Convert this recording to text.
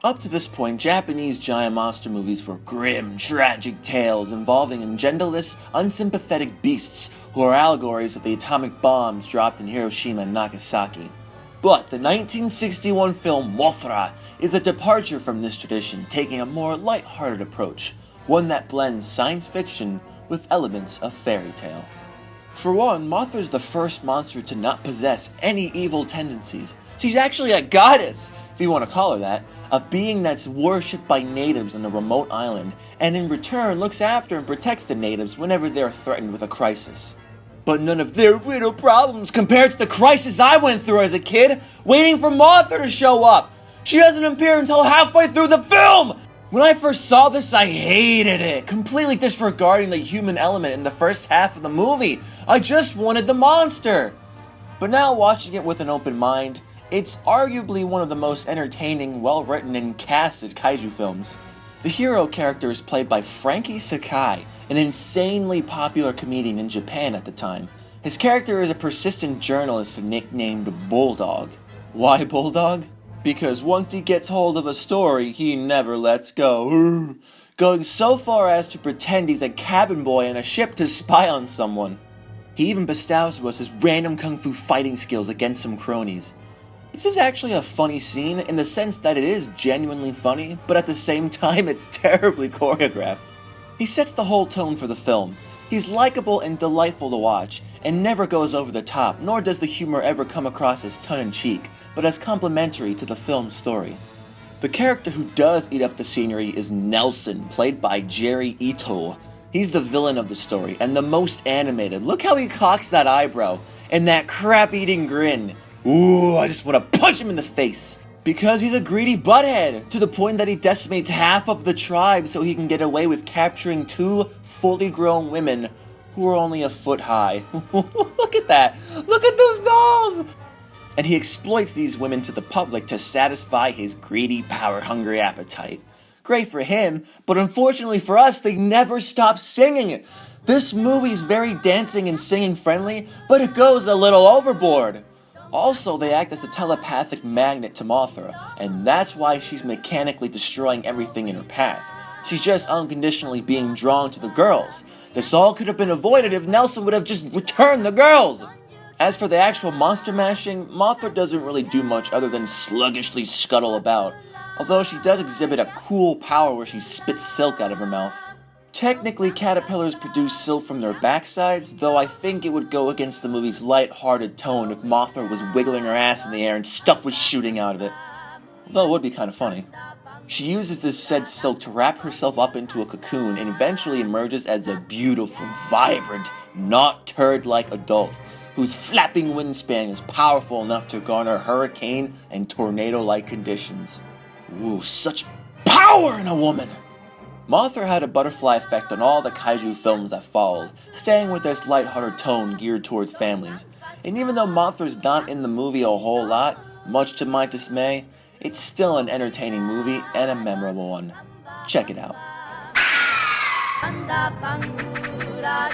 Up to this point, Japanese giant monster movies were grim, tragic tales involving agendaless, unsympathetic beasts who are allegories of the atomic bombs dropped in Hiroshima and Nagasaki. But the 1961 film Mothra is a departure from this tradition, taking a more light-hearted approach, one that blends science fiction with elements of fairy tale. For one, Mothra is the first monster to not possess any evil tendencies. She's actually a goddess, if you want to call her that, a being that's worshipped by natives on a remote island, and in return looks after and protects the natives whenever they're threatened with a crisis. But none of their little problems compared to the crisis I went through as a kid, waiting for Mothra to show up! She doesn't appear until halfway through the film! When I first saw this, I hated it, completely disregarding the human element in the first half of the movie. I just wanted the monster! But now watching it with an open mind, it's arguably one of the most entertaining, well-written, and casted kaiju films. The hero character is played by Frankie Sakai, an insanely popular comedian in Japan at the time. His character is a persistent journalist nicknamed Bulldog. Why Bulldog? Because once he gets hold of a story, he never lets go. Going so far as to pretend he's a cabin boy on a ship to spy on someone. He even bestows to us his random kung fu fighting skills against some cronies. This is actually a funny scene in the sense that it is genuinely funny, but at the same time it's terribly choreographed. He sets the whole tone for the film. He's likable and delightful to watch, and never goes over the top, nor does the humor ever come across as tongue-in-cheek, but as complimentary to the film's story. The character who does eat up the scenery is Nelson, played by Jerry Ito. He's the villain of the story, and the most animated. Look how he cocks that eyebrow, and that crap-eating grin. Ooh, I just want to punch him in the face. Because he's a greedy butthead, to the point that he decimates half of the tribe so he can get away with capturing 2 fully grown women who are only a foot high. Look at that! Look at those dolls! And he exploits these women to the public to satisfy his greedy, power-hungry appetite. Great for him, but unfortunately for us, they never stop singing. This movie's very dancing and singing friendly, but it goes a little overboard. Also, they act as a telepathic magnet to Mothra, and that's why she's mechanically destroying everything in her path. She's just unconditionally being drawn to the girls. This all could have been avoided if Nelson would have just returned the girls! As for the actual monster mashing, Mothra doesn't really do much other than sluggishly scuttle about, although she does exhibit a cool power where she spits silk out of her mouth. Technically, caterpillars produce silk from their backsides, though I think it would go against the movie's light-hearted tone if Mothra was wiggling her ass in the air and stuff was shooting out of it. Although it would be kind of funny. She uses this said silk to wrap herself up into a cocoon and eventually emerges as a beautiful, vibrant, not turd-like adult, whose flapping wingspan is powerful enough to garner hurricane and tornado-like conditions. Ooh, such power in a woman! Mothra had a butterfly effect on all the kaiju films that followed, staying with this lighthearted tone geared towards families. And even though Mothra's not in the movie a whole lot, much to my dismay, it's still an entertaining movie and a memorable one. Check it out. Mosura,